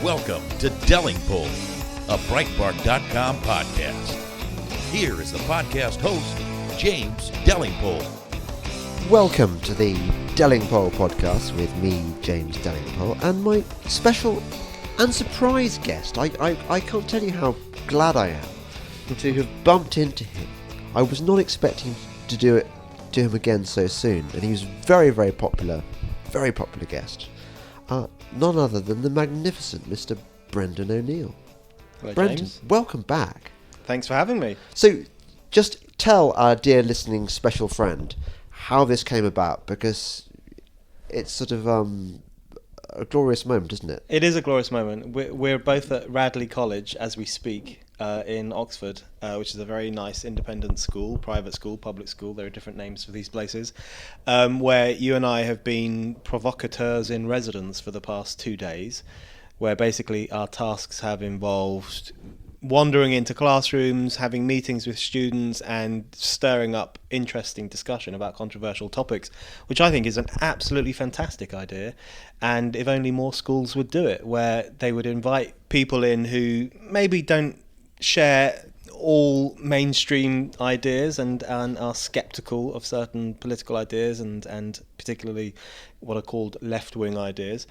Welcome to Delingpole, a Breitbart.com podcast. Here is the podcast host, James Delingpole. Welcome to the Delingpole podcast with me, James Delingpole, and my special and surprise guest. I can't tell you how glad I am to have bumped into him. I was not expecting to do him again so soon, and he was very, very popular guest. None other than the magnificent Mr. Brendan O'Neill. Hello, Brendan, James. welcome back. Thanks for having me. So, just tell our dear listening special friend how this came about, because it's sort of a glorious moment, isn't it? It is a glorious moment. We're both at Radley College as we speak in Oxford, which is a very nice independent school, private school, public school. There are different names for these places, where you and I have been provocateurs in residence for the past 2 days, where basically our tasks have involved wandering into classrooms, having meetings with students, and stirring up interesting discussion about controversial topics, which I think is an absolutely fantastic idea. And if only more schools would do it, where they would invite people in who maybe don't share all mainstream ideas and are sceptical of certain political ideas and particularly what are called left-wing ideas.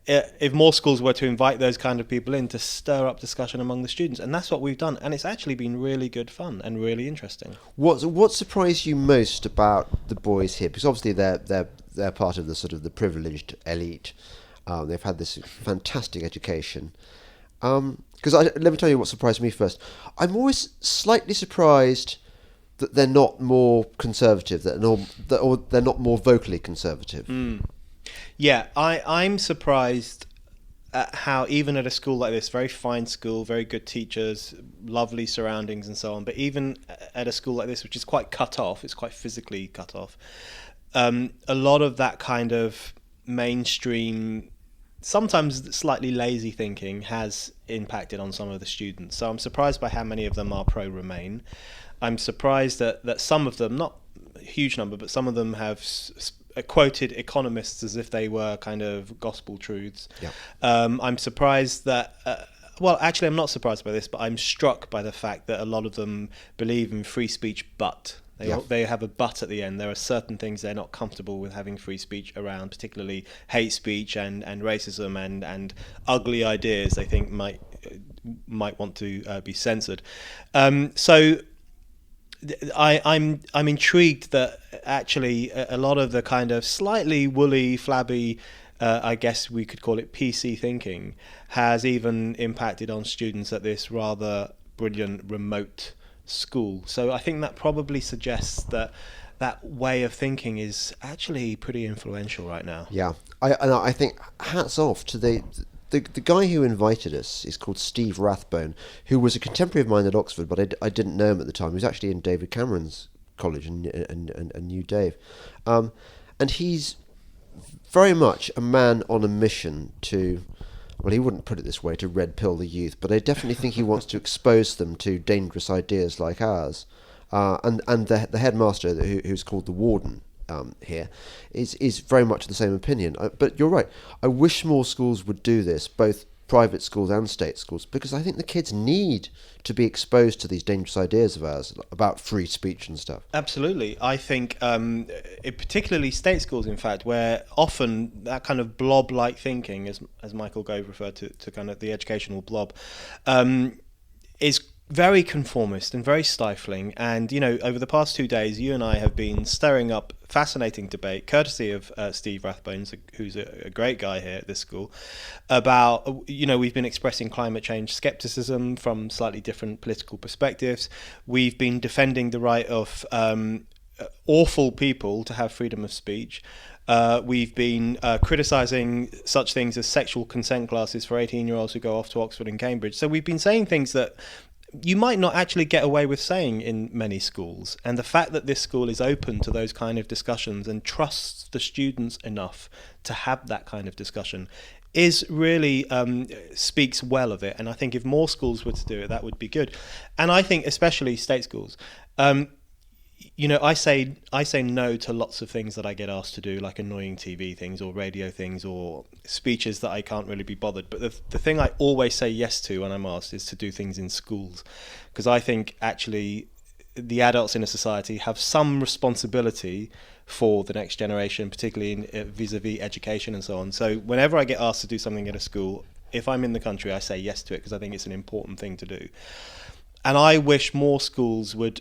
If more schools were to invite those kind of people in to stir up discussion among the students, and that's what we've done, and it's actually been really good fun and really interesting. What surprised you most about the boys here? Because obviously they're part of the sort of the privileged elite. They've had this fantastic education. Because let me tell you what surprised me first. I'm always slightly surprised that they're not more conservative, or they're not more vocally conservative. Yeah, I'm surprised at how even at a school like this, very fine school, very good teachers, lovely surroundings and so on, but even at a school like this, which is quite cut off, it's quite physically cut off, a lot of that kind of mainstream, sometimes slightly lazy thinking has impacted on some of the students. So I'm surprised by how many of them are pro-Remain. I'm surprised that some of them, not a huge number, but some of them have quoted economists as if they were kind of gospel truths. Yeah. I'm surprised that... well, actually, I'm not surprised by this, but I'm struck by the fact that a lot of them believe in free speech, but... They have a but at the end. There are certain things they're not comfortable with having free speech around, particularly hate speech and racism and ugly ideas they think might want to be censored. So I'm intrigued that actually a lot of the kind of slightly woolly, flabby, I guess we could call it PC thinking, has even impacted on students at this rather brilliant remote school. So I think that probably suggests that way of thinking is actually pretty influential right now. Yeah, I think hats off to the guy who invited us is called Steve Rathbone, who was a contemporary of mine at Oxford, but I didn't know him at the time. He was actually in David Cameron's college and knew Dave, and he's very much a man on a mission to. Well, he wouldn't put it this way, to red pill the youth, but I definitely think he wants to expose them to dangerous ideas like ours. And the headmaster, who's called the warden here, is very much the same opinion. But you're right. I wish more schools would do this, both private schools and state schools, because I think the kids need to be exposed to these dangerous ideas of ours about free speech and stuff. Absolutely. I think particularly state schools, in fact, where often that kind of blob-like thinking, as Michael Gove referred to kind of the educational blob, is very conformist and very stifling. And, over the past 2 days, you and I have been stirring up fascinating debate, courtesy of Steve Rathbone, who's a great guy here at this school, about, we've been expressing climate change skepticism from slightly different political perspectives. We've been defending the right of awful people to have freedom of speech. We've been criticising such things as sexual consent classes for 18-year-olds who go off to Oxford and Cambridge. So we've been saying things that you might not actually get away with saying in many schools. And the fact that this school is open to those kind of discussions and trusts the students enough to have that kind of discussion is really speaks well of it. And I think if more schools were to do it, that would be good. And I think especially state schools, I say no to lots of things that I get asked to do, like annoying TV things or radio things or speeches that I can't really be bothered. But the thing I always say yes to when I'm asked is to do things in schools, because I think actually the adults in a society have some responsibility for the next generation, particularly in vis-a-vis education and so on. So whenever I get asked to do something at a school, if I'm in the country, I say yes to it because I think it's an important thing to do. And I wish more schools would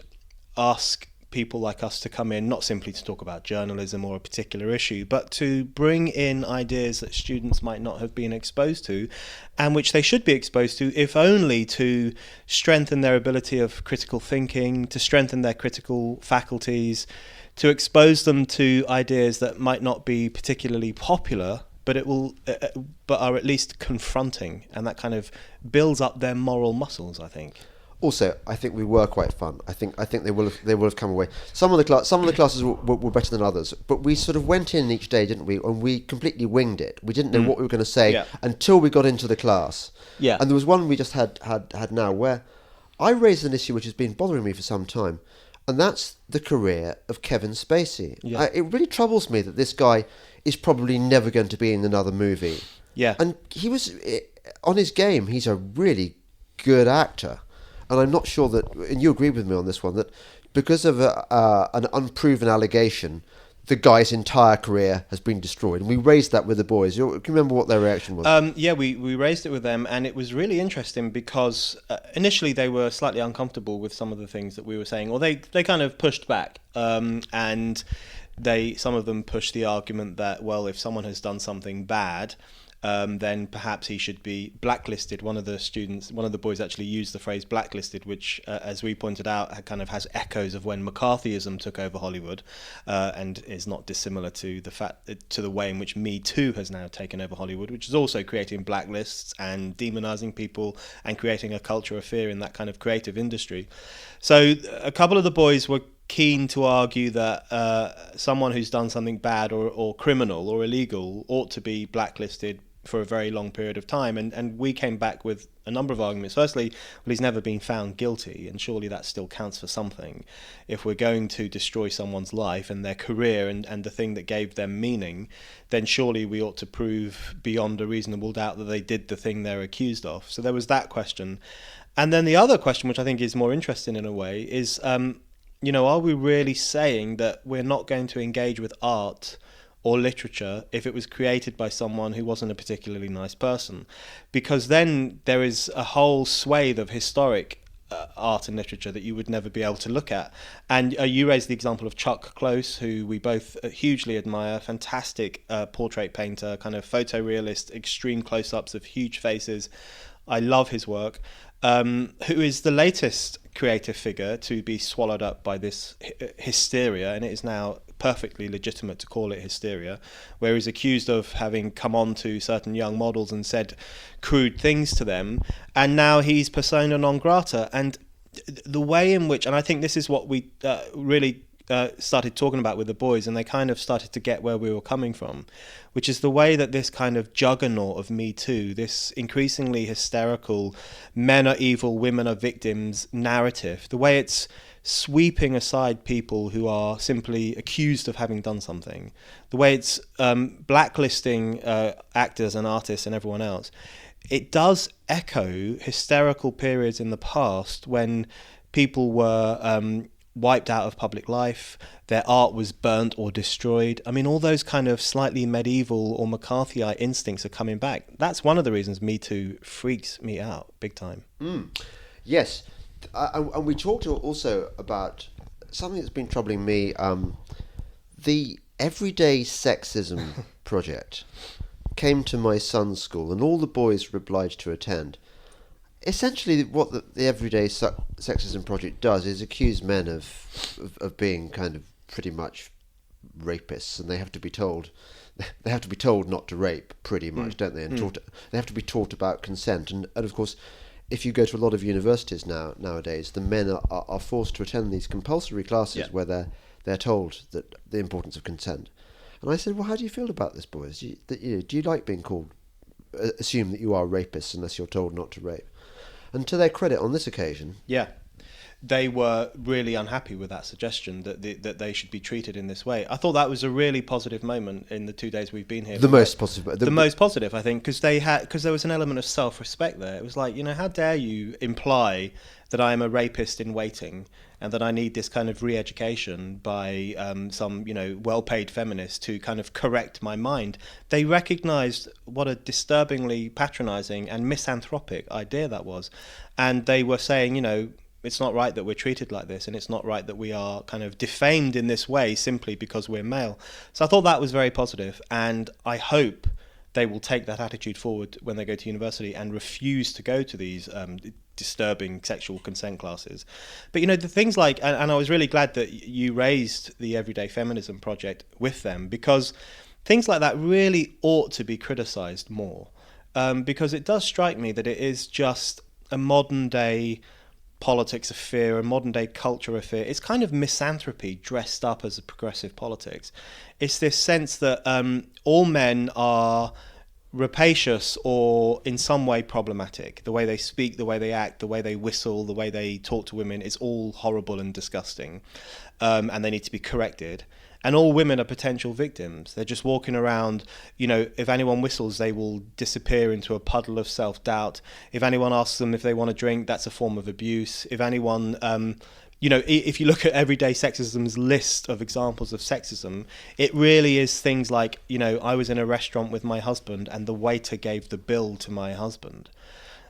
ask people like us to come in, not simply to talk about journalism or a particular issue, but to bring in ideas that students might not have been exposed to, and which they should be exposed to, if only to strengthen their ability of critical thinking, to strengthen their critical faculties, to expose them to ideas that might not be particularly popular, but but are at least confronting, and that kind of builds up their moral muscles, I think. Also, I think we were quite fun. I think they will have come away. Some of the classes were better than others, but we sort of went in each day, didn't we? And we completely winged it. We didn't know what we were going to say until we got into the class. Yeah. And there was one we just had now where I raised an issue which has been bothering me for some time, and that's the career of Kevin Spacey. Yeah. It really troubles me that this guy is probably never going to be in another movie. Yeah. And he was on his game. He's a really good actor. And I'm not sure that, and you agree with me on this one, that because of an unproven allegation, the guy's entire career has been destroyed. And we raised that with the boys. Can you remember what their reaction was? Yeah, we raised it with them, and it was really interesting because initially they were slightly uncomfortable with some of the things that we were saying, or they kind of pushed back, and some of them pushed the argument that, well, if someone has done something bad, then perhaps he should be blacklisted. One of the boys actually used the phrase blacklisted, which, as we pointed out, kind of has echoes of when McCarthyism took over Hollywood, and is not dissimilar to the way in which Me Too has now taken over Hollywood, which is also creating blacklists and demonizing people and creating a culture of fear in that kind of creative industry. So a couple of the boys were keen to argue that someone who's done something bad or criminal or illegal ought to be blacklisted for a very long period of time, and we came back with a number of arguments. Firstly, well, he's never been found guilty, and surely that still counts for something. If we're going to destroy someone's life and their career and the thing that gave them meaning, then surely we ought to prove beyond a reasonable doubt that they did the thing they're accused of. So there was that question. And then the other question, which I think is more interesting in a way, is are we really saying that we're not going to engage with art or literature if it was created by someone who wasn't a particularly nice person? Because then there is a whole swathe of historic art and literature that you would never be able to look at. And you raised the example of Chuck Close, who we both hugely admire, fantastic portrait painter, kind of photorealist, extreme close-ups of huge faces. I love his work. Who is the latest creative figure to be swallowed up by this hysteria, and it is now perfectly legitimate to call it hysteria, where he's accused of having come on to certain young models and said crude things to them, and now he's persona non grata. And the way in which, and I think this is what we really started talking about with the boys, and they kind of started to get where we were coming from, which is the way that this kind of juggernaut of Me Too, this increasingly hysterical men are evil, women are victims narrative, the way it's sweeping aside people who are simply accused of having done something, the way it's blacklisting actors and artists and everyone else, it does echo hysterical periods in the past when people were wiped out of public life, their art was burnt or destroyed. I mean, all those kind of slightly medieval or McCarthyite instincts are coming back. That's one of the reasons Me Too freaks me out big time. Yes. And we talked also about something that's been troubling me, the Everyday Sexism project came to my son's school, and all the boys were obliged to attend. Essentially, what the Everyday Sexism project does is accuse men of being kind of pretty much rapists, and they have to be told not to rape, pretty much, don't they? And they have to be taught about consent, and of course, if you go to a lot of universities nowadays, the men are forced to attend these compulsory classes where they're told that the importance of consent. And I said, well, how do you feel about this, boys? Do you like being called, assume that you are rapists unless you're told not to rape? And to their credit, on this occasion, they were really unhappy with that suggestion that they should be treated in this way. I thought that was a really positive moment in the 2 days we've been here. The most positive. The most positive, I think, because there was an element of self-respect there. It was like, how dare you imply that I am a rapist in waiting and that I need this kind of re-education by some, well-paid feminist to kind of correct my mind. They recognised what a disturbingly patronising and misanthropic idea that was. And they were saying, it's not right that we're treated like this, and it's not right that we are kind of defamed in this way simply because we're male. So I thought that was very positive, and I hope they will take that attitude forward when they go to university and refuse to go to these disturbing sexual consent classes. But the things like, and I was really glad that you raised the Everyday Feminism project with them, because things like that really ought to be criticised more, because it does strike me that it is just a modern day politics of fear, a modern day culture of fear. It's kind of misanthropy dressed up as a progressive politics. It's this sense that all men are rapacious or in some way problematic. The way they speak, the way they act, the way they whistle, the way they talk to women is all horrible and disgusting, and they need to be corrected. And all women are potential victims. They're just walking around, if anyone whistles, they will disappear into a puddle of self-doubt. If anyone asks them if they want a drink, that's a form of abuse. If anyone, if you look at Everyday Sexism's list of examples of sexism, it really is things like, I was in a restaurant with my husband and the waiter gave the bill to my husband.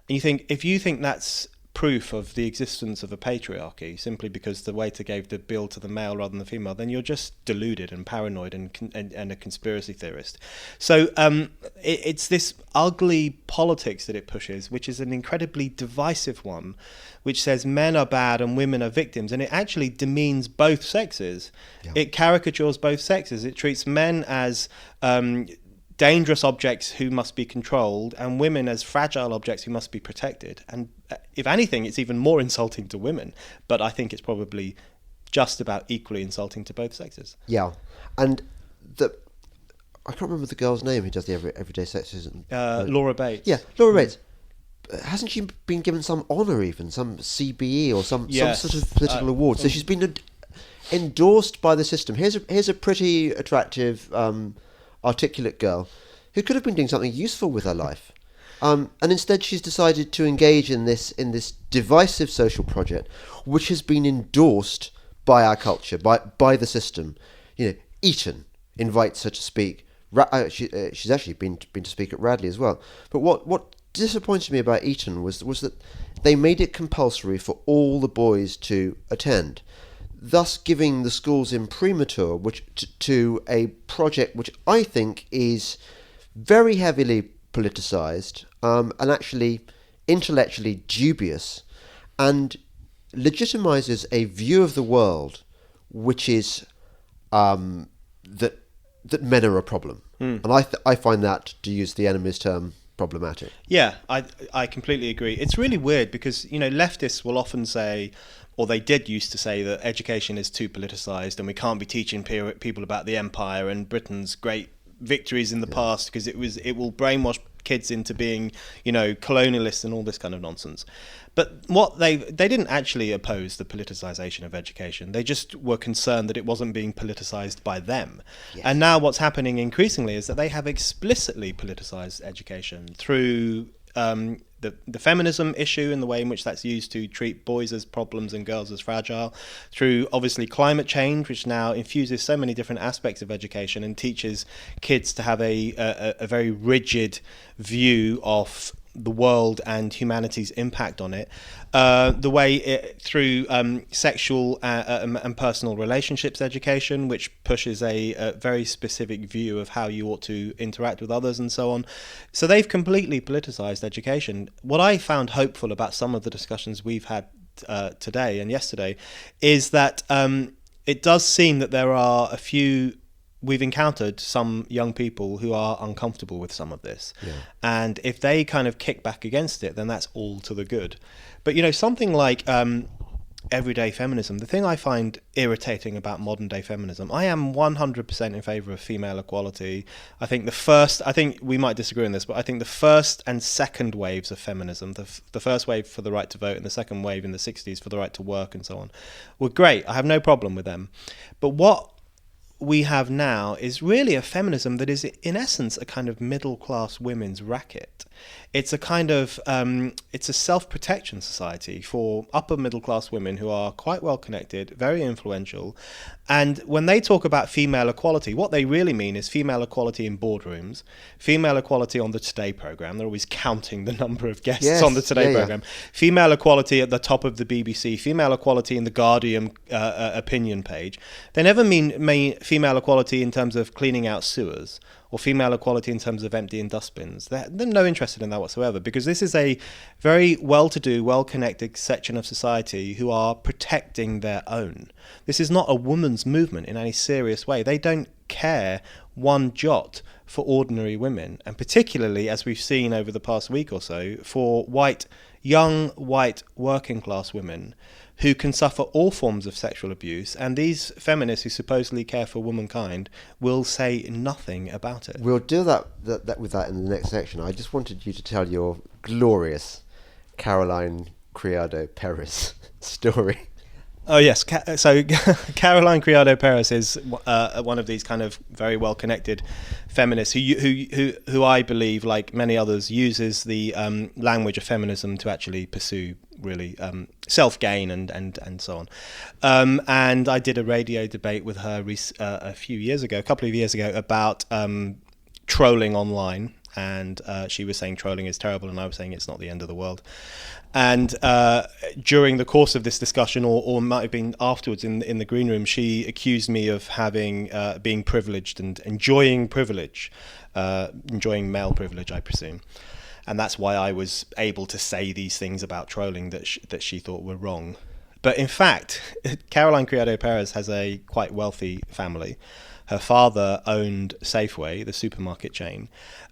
And if you think that's proof of the existence of a patriarchy simply because the waiter gave the bill to the male rather than the female, then you're just deluded and paranoid and a conspiracy theorist. So it's this ugly politics that it pushes, which is an incredibly divisive one, which says men are bad and women are victims, and it actually demeans both sexes. Yeah. It caricatures both sexes. It treats men as dangerous objects who must be controlled and women as fragile objects who must be protected. And if anything, it's even more insulting to women, but I think it's probably just about equally insulting to both sexes. Yeah. And I can't remember the girl's name who does the Everyday Sexism. Laura Bates. Yeah, Laura Bates. Hasn't she been given some honour even, some CBE or some sort of political award? So she's been endorsed by the system. Here's a pretty attractive articulate girl who could have been doing something useful with her life, and instead she's decided to engage in this divisive social project, which has been endorsed by our culture, by the system. Eton invites her to speak. She's actually been to speak at Radley as well. But what disappointed me about Eton was that they made it compulsory for all the boys to attend, thus giving the schools imprimatur to a project which I think is very heavily politicised and actually intellectually dubious, and legitimises a view of the world which is that men are a problem. And I find that, to use the enemy's term, problematic. Yeah, I completely agree. It's really weird because, leftists will often say, or they did used to say, that education is too politicised and we can't be teaching people about the empire and Britain's great victories in the past because it will brainwash kids into being, colonialists and all this kind of nonsense. But what they didn't actually oppose the politicisation of education. They just were concerned that it wasn't being politicised by them. Yes. And now what's happening increasingly is that they have explicitly politicised education through the feminism issue and the way in which that's used to treat boys as problems and girls as fragile, through obviously climate change, which now infuses so many different aspects of education and teaches kids to have a very rigid view of the world and humanity's impact on it, the way through sexual and personal relationships education, which pushes a very specific view of how you ought to interact with others and so on. So they've completely politicized education. What I found hopeful about some of the discussions we've had today and yesterday is that it does seem that there are we've encountered some young people who are uncomfortable with some of this. Yeah. And if they kind of kick back against it, then that's all to the good. But, something like everyday feminism. The thing I find irritating about modern day feminism, I am 100% in favour of female equality. I think we might disagree on this, but I think the first and second waves of feminism, the first wave for the right to vote and the second wave in the 60s for the right to work and so on, were great. I have no problem with them. But what we have now is really a feminism that is in essence a kind of middle class women's racket. It's a kind of it's a self-protection society for upper middle class women who are quite well connected, very influential, and when they talk about female equality, what they really mean is female equality in boardrooms, female equality on the Today programme. They're always counting the number of guests on the Today programme. Female equality at the top of the BBC, female equality in the Guardian opinion page. They never mean female equality in terms of cleaning out sewers or female equality in terms of emptying dustbins. They're no interested in that whatsoever, because this is a very well-to-do, well-connected section of society who are protecting their own. This is not a woman's movement in any serious way. They don't care one jot for ordinary women, and particularly, as we've seen over the past week or so, for young white working class women who can suffer all forms of sexual abuse, and these feminists who supposedly care for womankind will say nothing about it. We'll do that with that in the next section. I just wanted you to tell your glorious Caroline Criado Perez story. Oh yes, so Caroline Criado Perez is one of these kind of very well-connected feminists who I believe, like many others, uses the language of feminism to actually pursue really self-gain and so on. And I did a radio debate with her a couple of years ago, about trolling online. And she was saying trolling is terrible, and I was saying it's not the end of the world. And during the course of this discussion, or might have been afterwards in the green room, she accused me of being privileged and enjoying privilege, enjoying male privilege, I presume. And that's why I was able to say these things about trolling that she thought were wrong. But in fact, Caroline Criado Perez has a quite wealthy family. Her father owned Safeway, the supermarket chain.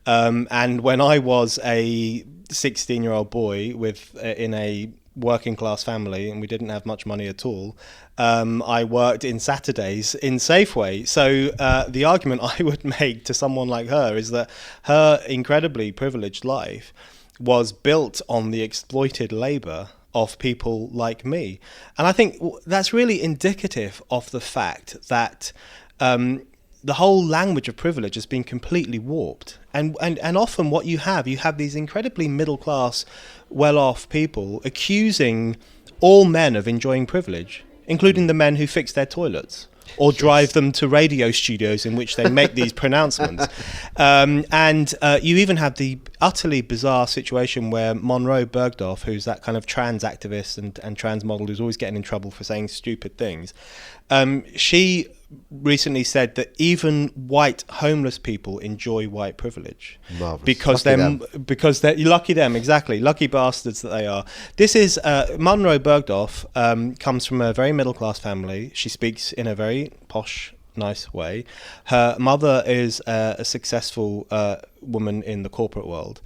And when I was a 16-year-old boy in a working class family, and we didn't have much money at all, I worked in Saturdays in Safeway. So the argument I would make to someone like her is that her incredibly privileged life was built on the exploited labour of people like me. And I think that's really indicative of the fact that the whole language of privilege has been completely warped. And often what you have these incredibly middle-class, well-off people accusing all men of enjoying privilege, including the men who fix their toilets or drive them to radio studios in which they make these pronouncements. And you even have the utterly bizarre situation where Monroe Bergdorf, who's that kind of trans activist and trans model who's always getting in trouble for saying stupid things, she recently said that even white homeless people enjoy white privilege. Marvelous. because they're lucky them, exactly, lucky bastards that they are. This is Monroe Bergdorf comes from a very middle class family. She speaks in a very posh, nice way. Her mother is a successful woman in the corporate world,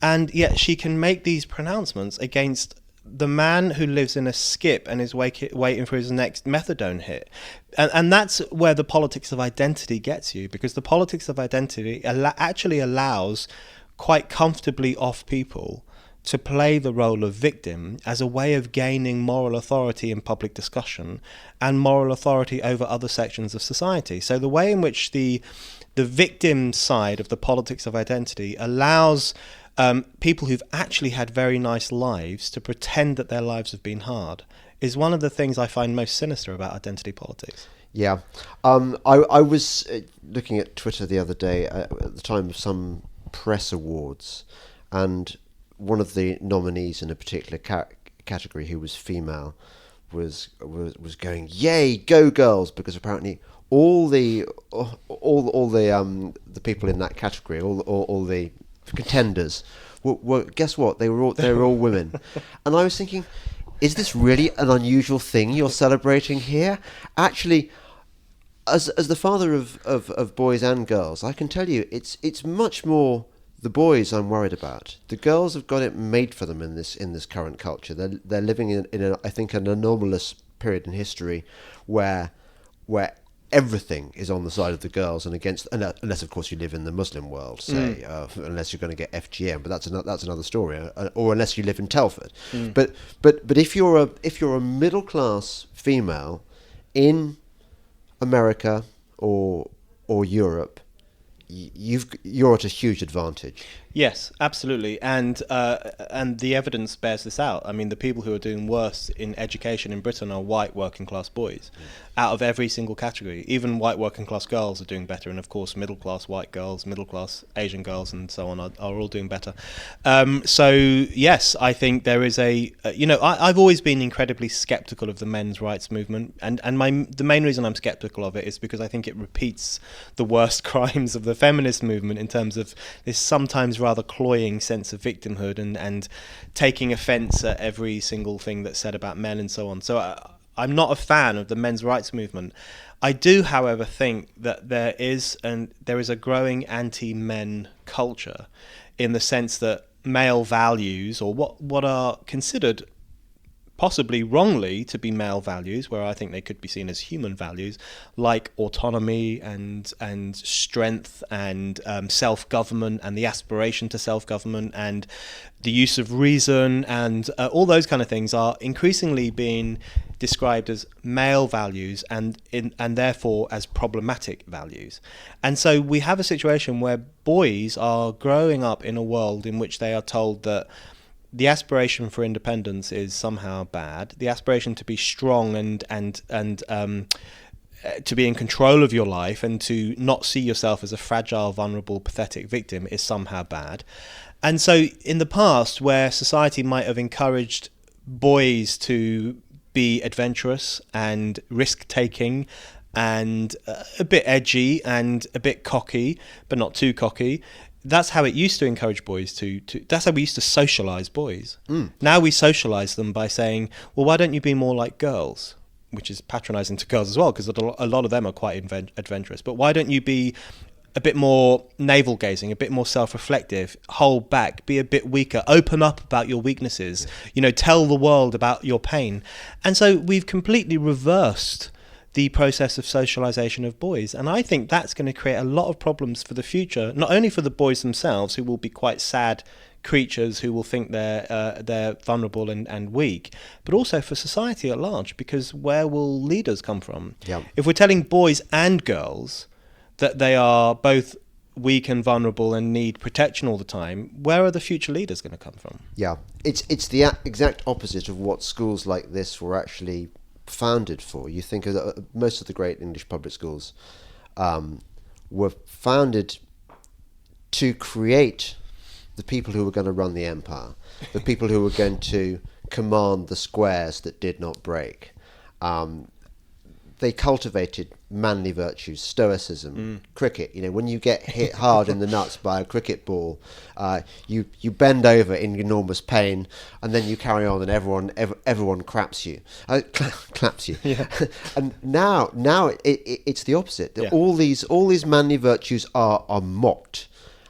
and yet she can make these pronouncements against the man who lives in a skip and is waiting for his next methadone hit. And that's where the politics of identity gets you, because the politics of identity actually allows quite comfortably off people to play the role of victim as a way of gaining moral authority in public discussion and moral authority over other sections of society. So the way in which the victim side of the politics of identity allows people who've actually had very nice lives to pretend that their lives have been hard is one of the things I find most sinister about identity politics. Yeah. I was looking at Twitter the other day at the time of some press awards, and one of the nominees in a particular category, who was female, was going, "Yay, go girls!" Because apparently all the people in that category, all the contenders were guess what? They were all women. And I was thinking, is this really an unusual thing you're celebrating here? Actually, as the father of boys and girls, I can tell you it's much more the boys I'm worried about. The girls have got it made for them in this current culture. They're living in I think an anomalous period in history where everything is on the side of the girls and against, unless of course you live in the Muslim world, say, unless you're going to get FGM, but that's another story, or unless you live in Telford. But if you're a middle class female in America or Europe, you're at a huge advantage. Yes, absolutely, and the evidence bears this out. I mean, the people who are doing worse in education in Britain are white working class boys, out of every single category. Even white working class girls are doing better, and of course, middle class white girls, middle class Asian girls, and so on are all doing better. So yes, I think there is I've always been incredibly sceptical of the men's rights movement, and the main reason I'm sceptical of it is because I think it repeats the worst crimes of the feminist movement in terms of this sometimes rather cloying sense of victimhood and taking offence at every single thing that's said about men and so on. So I'm not a fan of the men's rights movement. I do, however, think that there is a growing anti-men culture, in the sense that male values, or what are considered possibly wrongly to be male values, where I think they could be seen as human values, like autonomy and strength and self-government and the aspiration to self-government and the use of reason and all those kind of things, are increasingly being described as male values and therefore as problematic values. And so we have a situation where boys are growing up in a world in which they are told that the aspiration for independence is somehow bad. The aspiration to be strong and to be in control of your life and to not see yourself as a fragile, vulnerable, pathetic victim is somehow bad. And so in the past, where society might have encouraged boys to be adventurous and risk-taking and a bit edgy and a bit cocky, but not too cocky, that's how it used to encourage boys to that's how we used to socialise boys. Now we socialise them by saying, well, why don't you be more like girls? Which is patronising to girls as well, because a lot of them are quite adventurous. But why don't you be a bit more navel-gazing, a bit more self-reflective, hold back, be a bit weaker, open up about your weaknesses, tell the world about your pain. And so we've completely reversed the process of socialization of boys. And I think that's going to create a lot of problems for the future, not only for the boys themselves, who will be quite sad creatures who will think they're vulnerable and weak, but also for society at large, because where will leaders come from? Yeah. If we're telling boys and girls that they are both weak and vulnerable and need protection all the time, where are the future leaders going to come from? Yeah, it's the exact opposite of what schools like this were actually founded for. You think of most of the great English public schools were founded to create the people who were going to run the empire, the people who were going to command the squares that did not break. They cultivated manly virtues, stoicism, cricket. When you get hit hard in the nuts by a cricket ball, you bend over in enormous pain, and then you carry on, and everyone claps you. Yeah. And now it's the opposite. Yeah. All these manly virtues are mocked,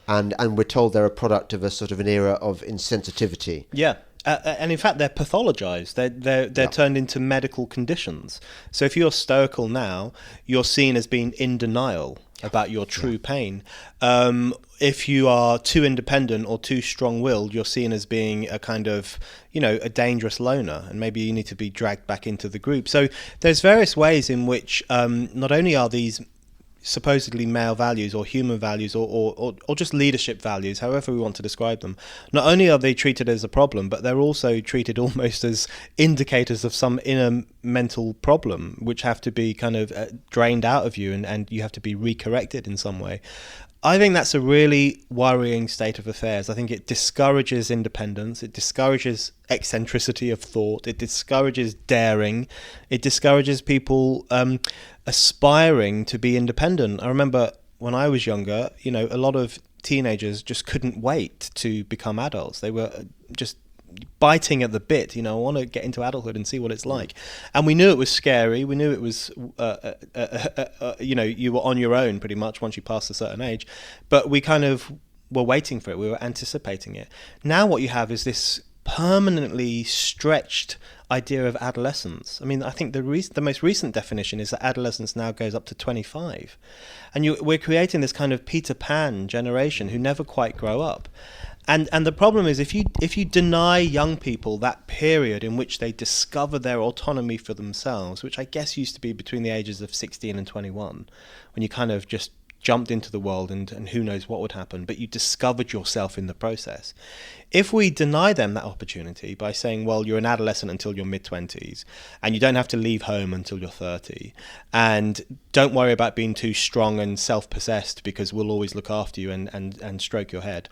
and we're told they're a product of a sort of an era of insensitivity. Yeah. And in fact, they're pathologized. They're turned into medical conditions. So if you're stoical now, you're seen as being in denial about your true pain. If you are too independent or too strong-willed, you're seen as being a kind of, a dangerous loner, and maybe you need to be dragged back into the group. So there's various ways in which not only are these supposedly male values or human values or just leadership values, however we want to describe them, not only are they treated as a problem, but they're also treated almost as indicators of some inner mental problem, which have to be kind of drained out of you, and you have to be recorrected in some way. I think that's a really worrying state of affairs. I think it discourages independence, it discourages eccentricity of thought, it discourages daring, it discourages people aspiring to be independent. I remember when I was younger, a lot of teenagers just couldn't wait to become adults. They were just biting at the bit, I want to get into adulthood and see what it's like. And we knew it was scary. We knew it was, you were on your own pretty much once you passed a certain age. But we kind of were waiting for it. We were anticipating it. Now what you have is this permanently stretched idea of adolescence. I mean, I think the most recent definition is that adolescence now goes up to 25. And we're creating this kind of Peter Pan generation who never quite grow up. And the problem is if you deny young people that period in which they discover their autonomy for themselves, which I guess used to be between the ages of 16 and 21, when you kind of just jumped into the world and who knows what would happen, but you discovered yourself in the process. If we deny them that opportunity by saying, well, you're an adolescent until your mid-20s, and you don't have to leave home until you're 30, and don't worry about being too strong and self-possessed because we'll always look after you and stroke your head,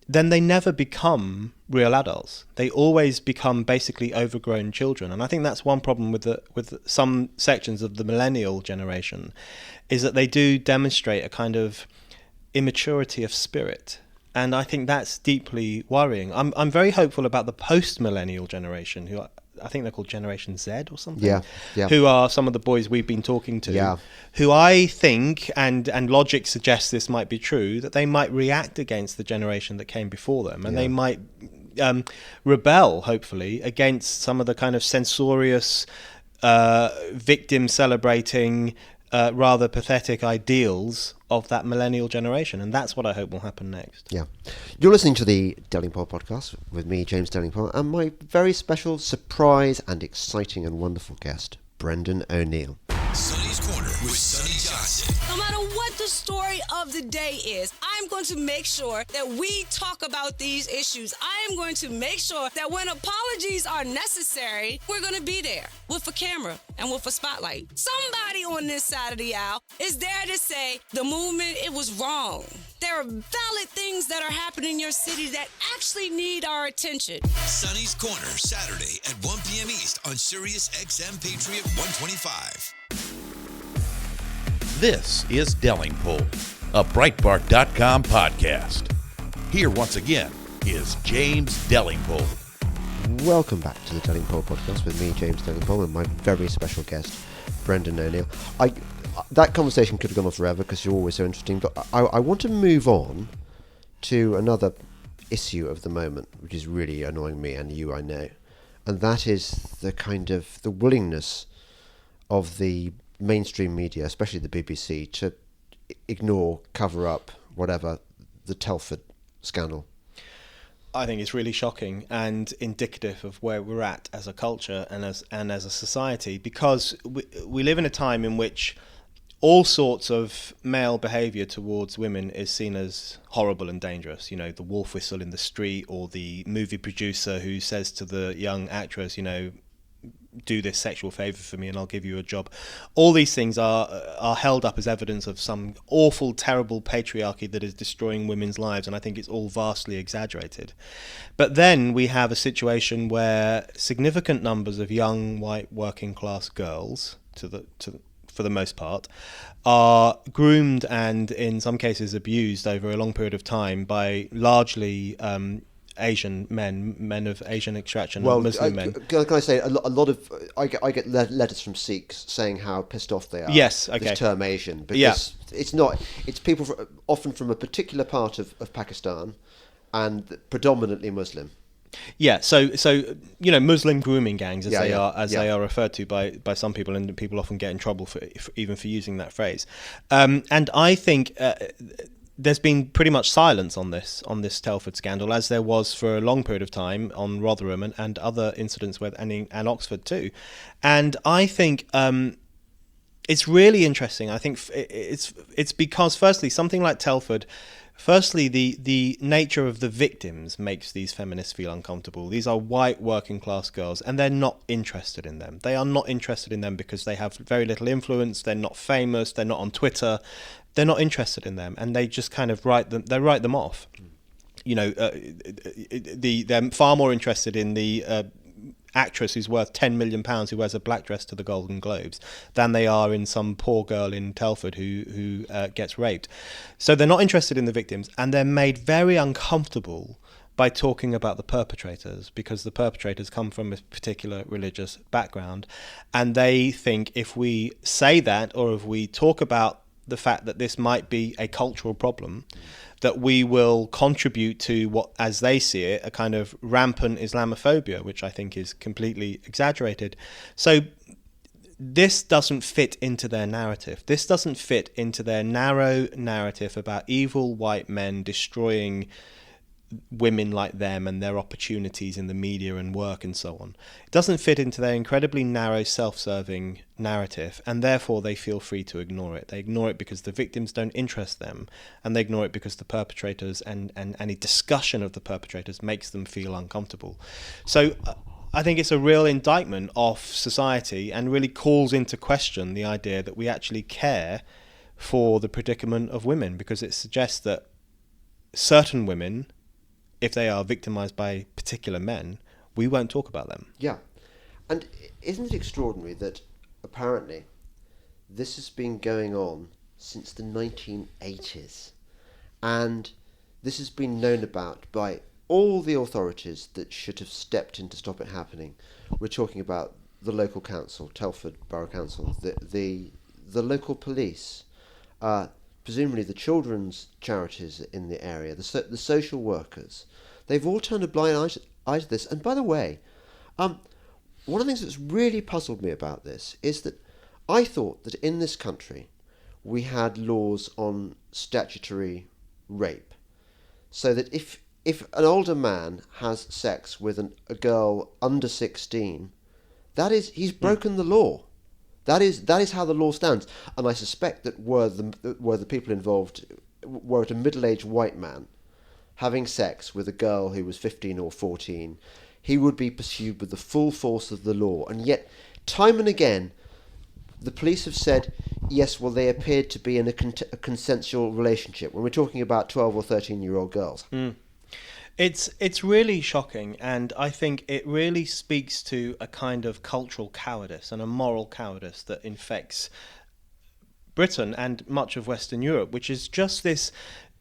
then they never become real adults. They always become basically overgrown children. And I think that's one problem with some sections of the millennial generation, is that they do demonstrate a kind of immaturity of spirit. And I think that's deeply worrying. I'm very hopeful about the post-millennial generation, who I think they're called Generation Z or something. Yeah. Who are some of the boys we've been talking to. Yeah. Who I think, and logic suggests this might be true, that they might react against the generation that came before them, and they might rebel, hopefully, against some of the kind of censorious, victim-celebrating, rather pathetic ideals of that millennial generation, and that's what I hope will happen next. Yeah. You're listening to the Delingpole podcast with me, James Delingpole, and my very special, surprise and exciting and wonderful guest, Brendan O'Neill. Sonny's Corner with Sonny Johnson. No matter what the story of the day is, I'm going to make sure that we talk about these issues. I am going to make sure that when apologies are necessary, we're going to be there with a camera and with a spotlight. Somebody on this side of the aisle is there to say the movement, it was wrong. There are valid things that are happening in your city that actually need our attention. Sonny's Corner, Saturday at 1 p.m. East on Sirius XM Patriot 125. This is Delingpole, a Breitbart.com podcast. Here once again is James Delingpole. Welcome back to the Delingpole podcast with me, James Delingpole, and my very special guest, Brendan O'Neill. That conversation could have gone on forever because you're always so interesting, but I want to move on to another issue of the moment, which is really annoying me and you, I know, and that is the kind of the willingness of the mainstream media, especially the BBC, to ignore, cover up, whatever, the Telford scandal. I think it's really shocking and indicative of where we're at as a culture and as a society, because we live in a time in which all sorts of male behaviour towards women is seen as horrible and dangerous. You know, the wolf whistle in the street, or the movie producer who says to the young actress, you know, do this sexual favour for me and I'll give you a job. All these things are held up as evidence of some awful, terrible patriarchy that is destroying women's lives, and I think it's all vastly exaggerated. But then we have a situation where significant numbers of young, white, working class girls, for the most part, are groomed and in some cases abused over a long period of time by largely Asian men of Asian extraction, Muslim men. Can I say a lot of I get letters from Sikhs saying how pissed off they are. Yes, okay. This term Asian, because it's not. It's people often from a particular part of Pakistan, and predominantly Muslim. Yeah, so you know, Muslim grooming gangs, they are referred to by some people, and people often get in trouble for using that phrase. And I think there's been pretty much silence on this Telford scandal, as there was for a long period of time on Rotherham and other incidents and Oxford too. And I think it's really interesting. I think it's because, firstly, something like Telford. Firstly, the nature of the victims makes these feminists feel uncomfortable. These are white working class girls, and they're not interested in them. They are not interested in them because they have very little influence. They're not famous. They're not on Twitter. They're not interested in them, and they just kind of write them off. You know, they're far more interested in the actress who's worth £10 million who wears a black dress to the Golden Globes than they are in some poor girl in Telford who gets raped. So they're not interested in the victims, and they're made very uncomfortable by talking about the perpetrators, because the perpetrators come from a particular religious background, and they think if we say that, or if we talk about the fact that this might be a cultural problem, that we will contribute to what, as they see it, a kind of rampant Islamophobia, which I think is completely exaggerated. So this doesn't fit into their narrative. This doesn't fit into their narrow narrative about evil white men destroying women like them and their opportunities in the media and work and so on. It doesn't fit into their incredibly narrow, self-serving narrative, and therefore they feel free to ignore it. They ignore it because the victims don't interest them, and they ignore it because the perpetrators and any discussion of the perpetrators makes them feel uncomfortable. So I think it's a real indictment of society and really calls into question the idea that we actually care for the predicament of women, because it suggests that certain women, if they are victimized by particular men, we won't talk about them. Yeah. And isn't it extraordinary that apparently this has been going on since the 1980s, and this has been known about by all the authorities that should have stepped in to stop it happening? We're talking about the local council, Telford Borough Council, the local police, presumably the children's charities in the area, the social workers. They've all turned a blind eye to this. And by the way, one of the things that's really puzzled me about this is that I thought that in this country we had laws on statutory rape, so that if an older man has sex with a girl under 16, he's broken the law. That is how the law stands, and I suspect that were the people involved were it a middle-aged white man having sex with a girl who was 15 or 14, he would be pursued with the full force of the law. And yet, time and again, the police have said, yes, well, they appeared to be in a consensual relationship when we're talking about 12 or 13-year-old girls. It's really shocking, and I think it really speaks to a kind of cultural cowardice and a moral cowardice that infects Britain and much of Western Europe, which is just this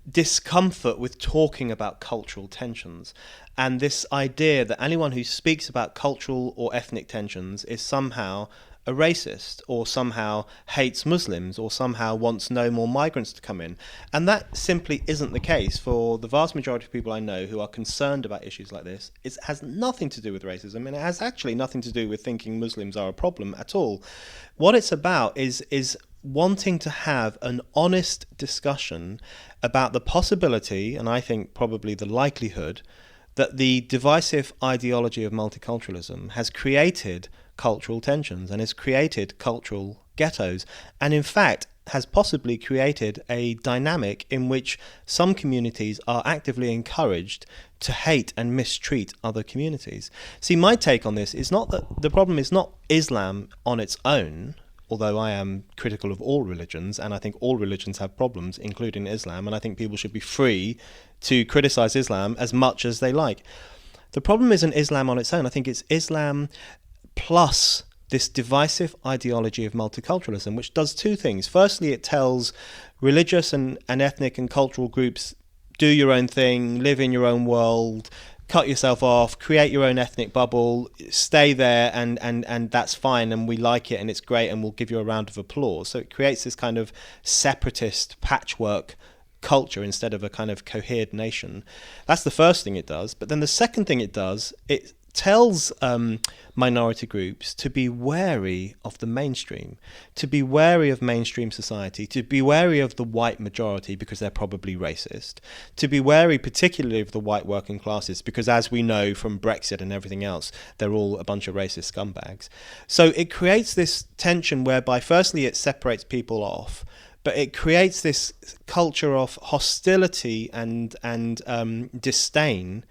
discomfort with talking about cultural tensions, and this idea that anyone who speaks about cultural or ethnic tensions is somehow a racist, or somehow hates Muslims, or somehow wants no more migrants to come in. And that simply isn't the case for the vast majority of people I know who are concerned about issues like this. It has nothing to do with racism, and it has actually nothing to do with thinking Muslims are a problem at all. What it's about is wanting to have an honest discussion about the possibility, and I think probably the likelihood, that the divisive ideology of multiculturalism has created cultural tensions and has created cultural ghettos, and in fact has possibly created a dynamic in which some communities are actively encouraged to hate and mistreat other communities. See, my take on this is not that the problem is not Islam on its own, although I am critical of all religions, and I think all religions have problems, including Islam, and I think people should be free to criticize Islam as much as they like. The problem isn't Islam on its own. I think it's Islam plus this divisive ideology of multiculturalism, which does two things. Firstly, it tells religious and ethnic and cultural groups, do your own thing, live in your own world, cut yourself off, create your own ethnic bubble, stay there, and that's fine, and we like it, and it's great, and we'll give you a round of applause. So it creates this kind of separatist patchwork culture instead of a kind of cohered nation. That's the first thing it does. But then the second thing it does, it tells minority groups to be wary of the mainstream, to be wary of mainstream society, to be wary of the white majority because they're probably racist, to be wary particularly of the white working classes because, as we know from Brexit and everything else, they're all a bunch of racist scumbags. So it creates this tension whereby firstly it separates people off, but it creates this culture of hostility and disdain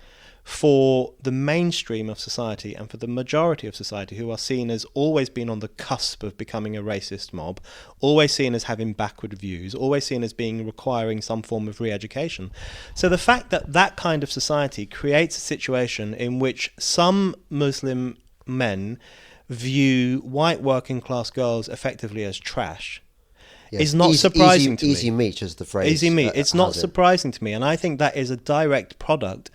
for the mainstream of society and for the majority of society, who are seen as always being on the cusp of becoming a racist mob, always seen as having backward views, always seen as requiring some form of re-education. So the fact that that kind of society creates a situation in which some Muslim men view white working class girls effectively as trash, is not surprising to me. Easy meat, as the phrase. Easy meat. It's not surprising to me, and I think that is a direct product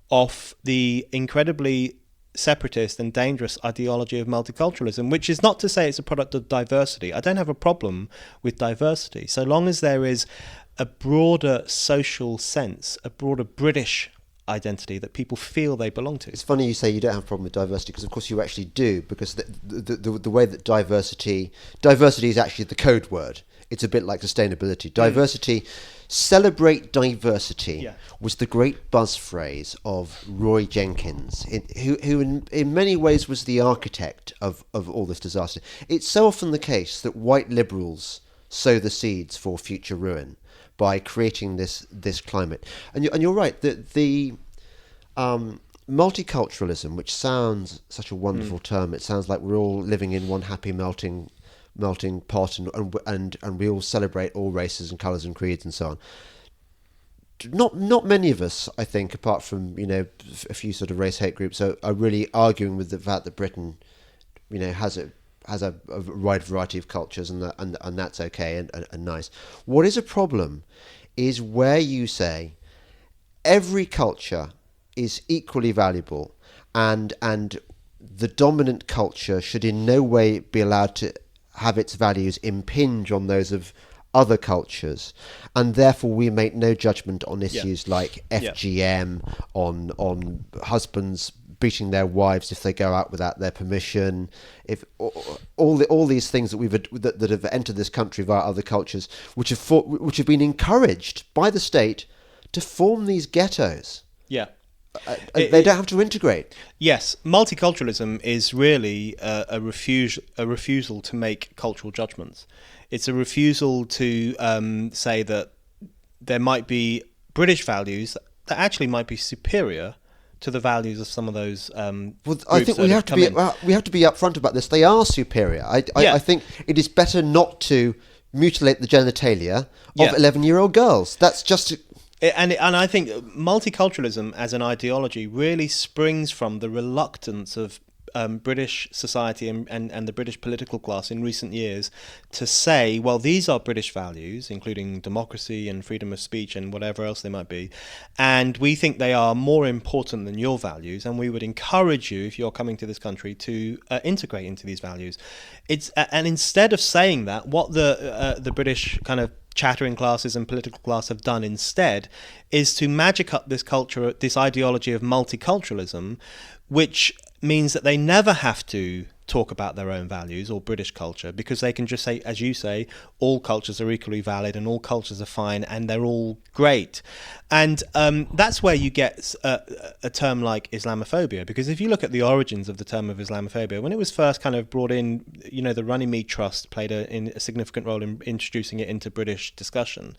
of the incredibly separatist and dangerous ideology of multiculturalism, which is not to say it's a product of diversity. I don't have a problem with diversity, so long as there is a broader social sense, a broader British identity that people feel they belong to. It's funny you say you don't have a problem with diversity, because of course you actually do, because the way that diversity is actually the code word. It's a bit like sustainability. Diversity, celebrate diversity, was the great buzz phrase of Roy Jenkins, who in many ways was the architect of all this disaster. It's so often the case that white liberals sow the seeds for future ruin by creating this climate. And you're right, that the multiculturalism, which sounds such a wonderful term, it sounds like we're all living in one happy melting pot, and we all celebrate all races and colours and creeds and so on. Not many of us, I think, apart from a few sort of race hate groups, are really arguing with the fact that Britain, has a wide variety of cultures, and that's okay and nice. What is a problem is where you say every culture is equally valuable, and the dominant culture should in no way be allowed to have its values impinge on those of other cultures, and therefore we make no judgment on issues like FGM, on husbands beating their wives if they go out without their permission, if all these things that have entered this country via other cultures, which have been encouraged by the state to form these ghettos. They don't have to integrate. Yes, multiculturalism is really a refusal to make cultural judgments. It's a refusal to say that there might be British values that actually might be superior to the values of some of those groups. I think we have to be upfront about this. They are superior. I think it is better not to mutilate the genitalia of 11-year-old girls. That's just. And I think multiculturalism as an ideology really springs from the reluctance of British society and the British political class in recent years to say, well, these are British values, including democracy and freedom of speech and whatever else they might be, and we think they are more important than your values, and we would encourage you, if you're coming to this country, to integrate into these values. And instead of saying that, what the British kind of chattering classes and political class have done instead is to magic up this culture, this ideology of multiculturalism, which means that they never have to talk about their own values or British culture, because they can just say, as you say, all cultures are equally valid and all cultures are fine and they're all great. And that's where you get a term like Islamophobia, because if you look at the origins of the term of Islamophobia, when it was first kind of brought in, the Runnymede Trust played a significant role in introducing it into British discussion.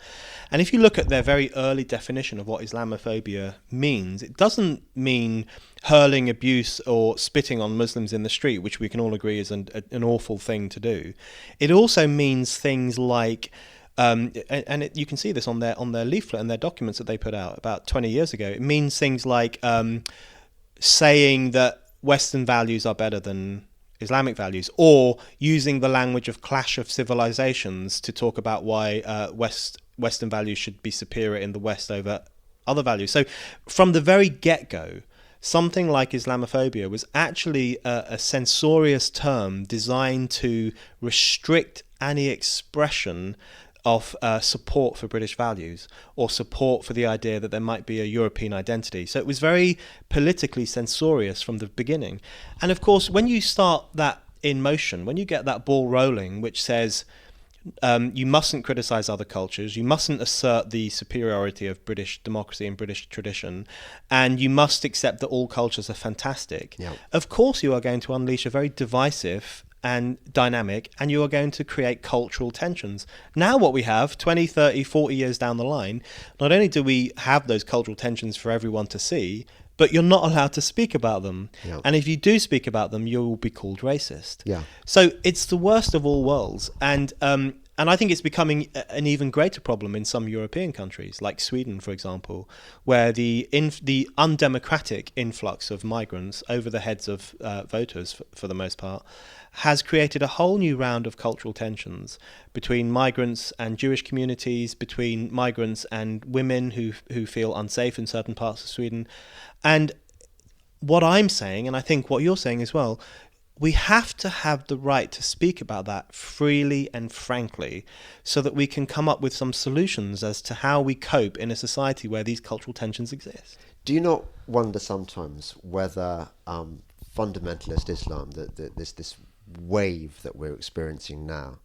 And if you look at their very early definition of what Islamophobia means, it doesn't mean hurling abuse or spitting on Muslims in the street, which we can all agree is an awful thing to do. It also means things like, you can see this on their leaflet and their documents that they put out about 20 years ago. It means things like saying that Western values are better than Islamic values, or using the language of clash of civilizations to talk about why Western values should be superior in the West over other values. So from the very get-go, something like Islamophobia was actually a censorious term designed to restrict any expression of support for British values or support for the idea that there might be a European identity. So it was very politically censorious from the beginning. And of course, when you start that in motion, when you get that ball rolling, which says you mustn't criticize other cultures, you mustn't assert the superiority of British democracy and British tradition, and you must accept that all cultures are fantastic, of course you are going to unleash a very divisive and dynamic, and you are going to create cultural tensions. Now what we have, 20, 30, 40 years down the line, not only do we have those cultural tensions for everyone to see, but you're not allowed to speak about them. And if you do speak about them, you will be called racist. So it's the worst of all worlds. And I think it's becoming an even greater problem in some European countries, like Sweden, for example, where the undemocratic influx of migrants over the heads of voters, for the most part, has created a whole new round of cultural tensions between migrants and Jewish communities, between migrants and women who feel unsafe in certain parts of Sweden. And what I'm saying, and I think what you're saying as well, we have to have the right to speak about that freely and frankly so that we can come up with some solutions as to how we cope in a society where these cultural tensions exist. Do you not wonder sometimes whether fundamentalist Islam, this wave that we're experiencing now,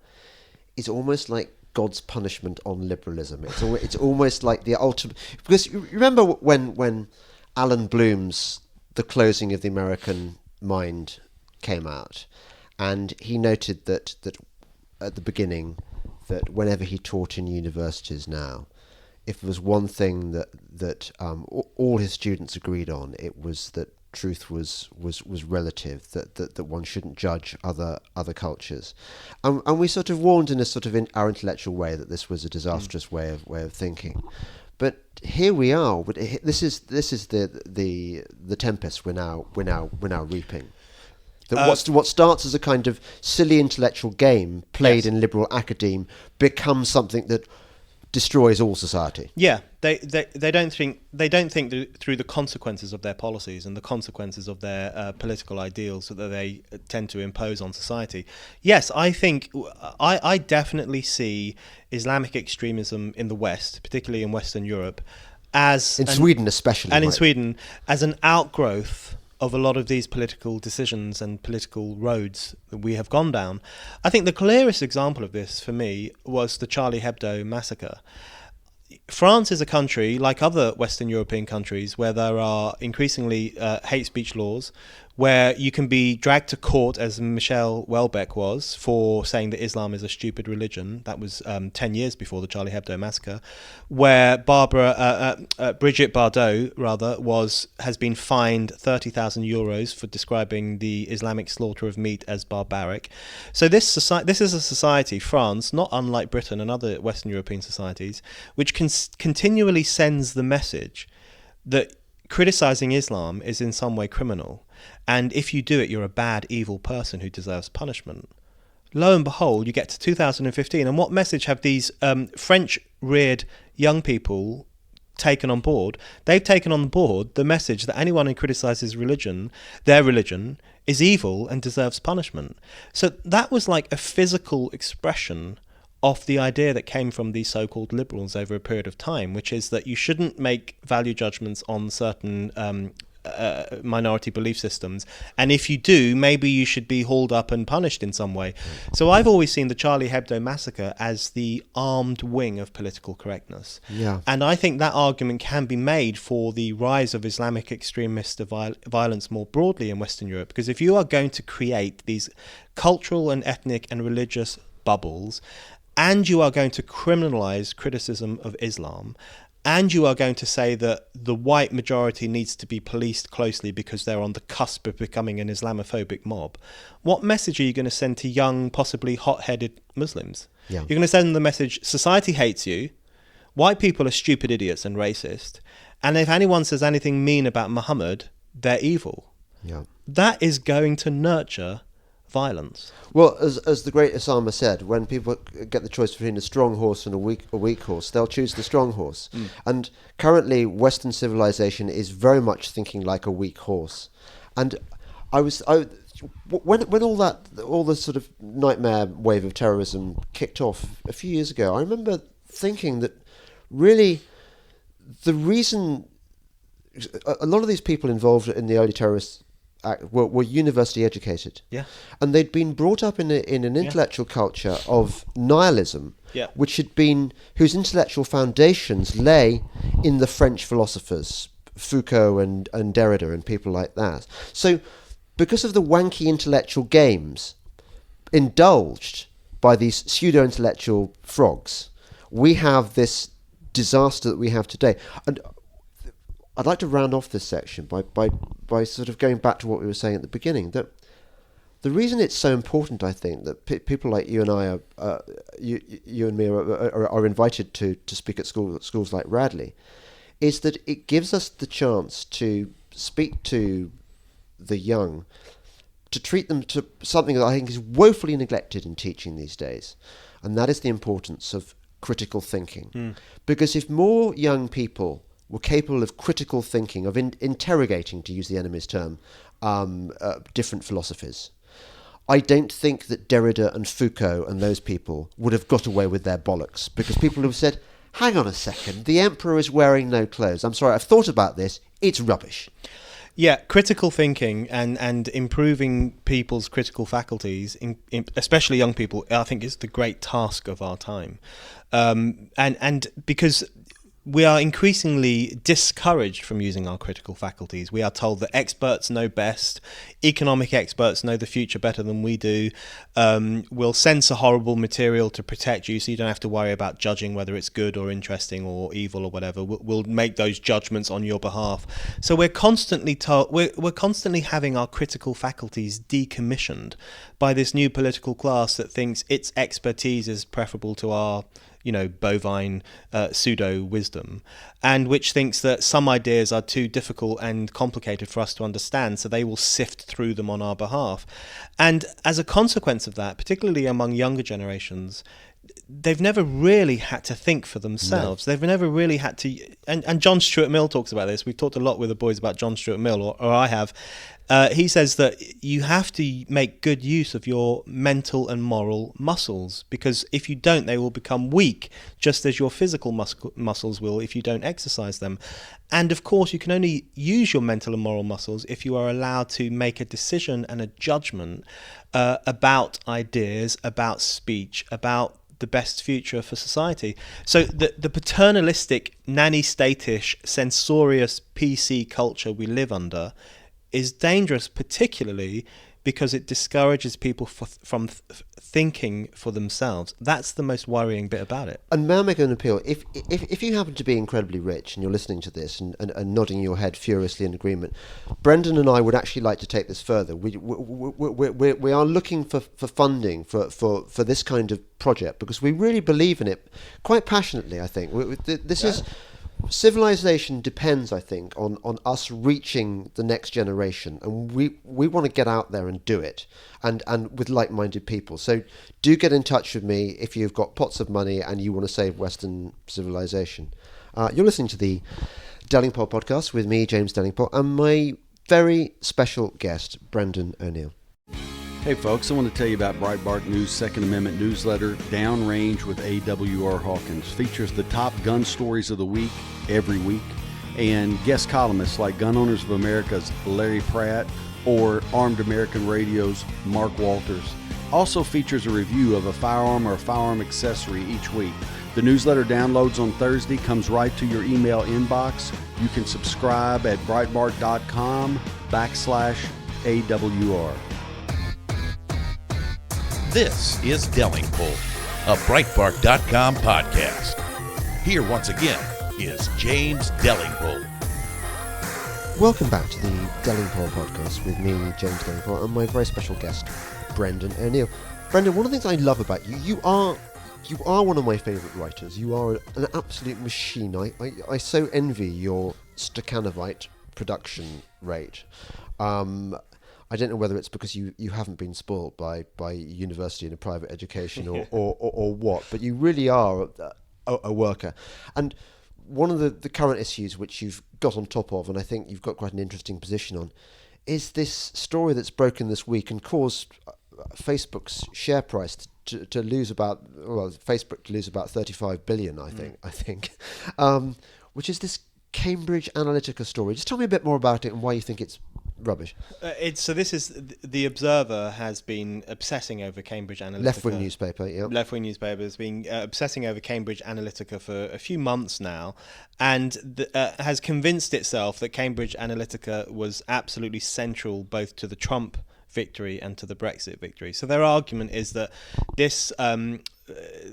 is almost like God's punishment on liberalism? It's almost like the ultimate... Because you remember when Alan Bloom's The Closing of the American Mind came out, and he noted that at the beginning, that whenever he taught in universities now, if there was one thing that all his students agreed on, it was that truth was relative, that one shouldn't judge other cultures, and we sort of warned in a sort of our intellectual way that this was a disastrous way of thinking. But here we are. This is the tempest we're now reaping. That what starts as a kind of silly intellectual game played in liberal academe becomes something that destroys all society. Yeah, they don't think through the consequences of their policies and the consequences of their political ideals that they tend to impose on society. Yes, I think I definitely see Islamic extremism in the West, particularly in Western Europe, as Sweden especially, and in Sweden as an outgrowth of a lot of these political decisions and political roads that we have gone down. I think the clearest example of this for me was the Charlie Hebdo massacre. France is a country, like other Western European countries, where there are increasingly hate speech laws, where you can be dragged to court, as Michel Houellebecq was, for saying that Islam is a stupid religion. That was 10 years before the Charlie Hebdo massacre, where Brigitte Bardot, has been fined 30,000 euros for describing the Islamic slaughter of meat as barbaric. So this is a society, France, not unlike Britain and other Western European societies, which continually sends the message that criticizing Islam is in some way criminal, and if you do it, you're a bad, evil person who deserves punishment. Lo and behold, you get to 2015, and what message have these French-reared young people taken on board? They've taken on board the message that anyone who criticizes their religion, is evil and deserves punishment. So that was like a physical expression of the idea that came from these so-called liberals over a period of time, which is that you shouldn't make value judgments on certain minority belief systems, and if you do, maybe you should be hauled up and punished in some way. So I've always seen the Charlie Hebdo massacre as the armed wing of political correctness. Yeah. And I think that argument can be made for the rise of Islamic extremist violence more broadly in Western Europe, because if you are going to create these cultural and ethnic and religious bubbles, and you are going to criminalize criticism of Islam, and you are going to say that the white majority needs to be policed closely because they're on the cusp of becoming an Islamophobic mob, what message are you going to send to young, possibly hot-headed Muslims? Yeah. You're going to send them the message, society hates you, white people are stupid idiots and racist, and if anyone says anything mean about Muhammad, they're evil. Yeah. That is going to nurture violence. Well, as the great Osama said, when people get the choice between a strong horse and a weak horse, they'll choose the strong horse. And currently, Western civilization is very much thinking like a weak horse. And when all the sort of nightmare wave of terrorism kicked off a few years ago, I remember thinking that really the reason a lot of these people involved in the early terrorist act were university educated, and they'd been brought up in an intellectual culture of nihilism, whose intellectual foundations lay in the French philosophers Foucault and Derrida and people like that. So, because of the wanky intellectual games indulged by these pseudo-intellectual frogs, we have this disaster that we have today. And I'd like to round off this section by sort of going back to what we were saying at the beginning, that the reason it's so important, I think, that people like you and I you and me are invited to speak at schools like Radley, is that it gives us the chance to speak to the young, to treat them to something that I think is woefully neglected in teaching these days, and that is the importance of critical thinking. Because if more young people were capable of critical thinking, of interrogating, to use the enemy's term, different philosophies. I don't think that Derrida and Foucault and those people would have got away with their bollocks, because people have said, hang on a second, the emperor is wearing no clothes. I'm sorry, I've thought about this. It's rubbish. Yeah, critical thinking and improving people's critical faculties, especially young people, I think is the great task of our time. And because we are increasingly discouraged from using our critical faculties. We are told that experts know best, economic experts know the future better than we do, we'll censor horrible material to protect you so you don't have to worry about judging whether it's good or interesting or evil or whatever. We'll make those judgments on your behalf. So we're constantly told, we're constantly having our critical faculties decommissioned by this new political class that thinks its expertise is preferable to our bovine pseudo wisdom, and which thinks that some ideas are too difficult and complicated for us to understand, so they will sift through them on our behalf. And as a consequence of that, particularly among younger generations, they've never really had to think for themselves. No. They've never really had to, and John Stuart Mill talks about this. We've talked a lot with the boys about John Stuart Mill, or I have. He says that you have to make good use of your mental and moral muscles, because if you don't, they will become weak, just as your physical muscles will if you don't exercise them. And of course, you can only use your mental and moral muscles if you are allowed to make a decision and a judgment about ideas, about speech, about the best future for society. So the paternalistic, nanny-statish, censorious PC culture we live under is dangerous, particularly because it discourages people from thinking for themselves. That's the most worrying bit about it. And may I make an appeal? If you happen to be incredibly rich and you're listening to this and nodding your head furiously in agreement, Brendan and I would actually like to take this further. We are looking for funding for this kind of project, because we really believe in it quite passionately, I think. This is... Civilization depends, I think, on us reaching the next generation, and we want to get out there and do it, and with like-minded people. So do get in touch with me if you've got pots of money and you want to save Western civilization. You're listening to the Delingpole podcast with me, James Delingpole, and my very special guest, Brendan O'Neill. Hey folks, I want to tell you about Breitbart News' Second Amendment newsletter, Downrange with A.W.R. Hawkins. Features the top gun stories of the week, every week, and guest columnists like Gun Owners of America's Larry Pratt or Armed American Radio's Mark Walters. Also features a review of a firearm or a firearm accessory each week. The newsletter downloads on Thursday, comes right to your email inbox. You can subscribe at Breitbart.com/AWR. This is Delingpole, a Breitbart.com podcast. Here once again is James Delingpole. Welcome back to the Delingpole podcast with me, James Delingpole, and my very special guest, Brendan O'Neill. Brendan, one of the things I love about you, you are one of my favourite writers. You are an absolute machine. I so envy your Stakhanovite production rate. I don't know whether it's because you haven't been spoilt by university and a private education or what, but you really are a worker. And one of the current issues which you've got on top of, and I think you've got quite an interesting position on, is this story that's broken this week and caused Facebook's share price to lose about, Facebook to lose about 35 billion, I think, which is this Cambridge Analytica story. Just tell me a bit more about it and why you think it's rubbish. So this is the Observer has been obsessing over Cambridge Analytica. Left-wing newspaper, yeah. Left-wing newspaper has been obsessing over Cambridge Analytica for a few months now, and has convinced itself that Cambridge Analytica was absolutely central both to the Trump victory and to the Brexit victory. So their argument is that this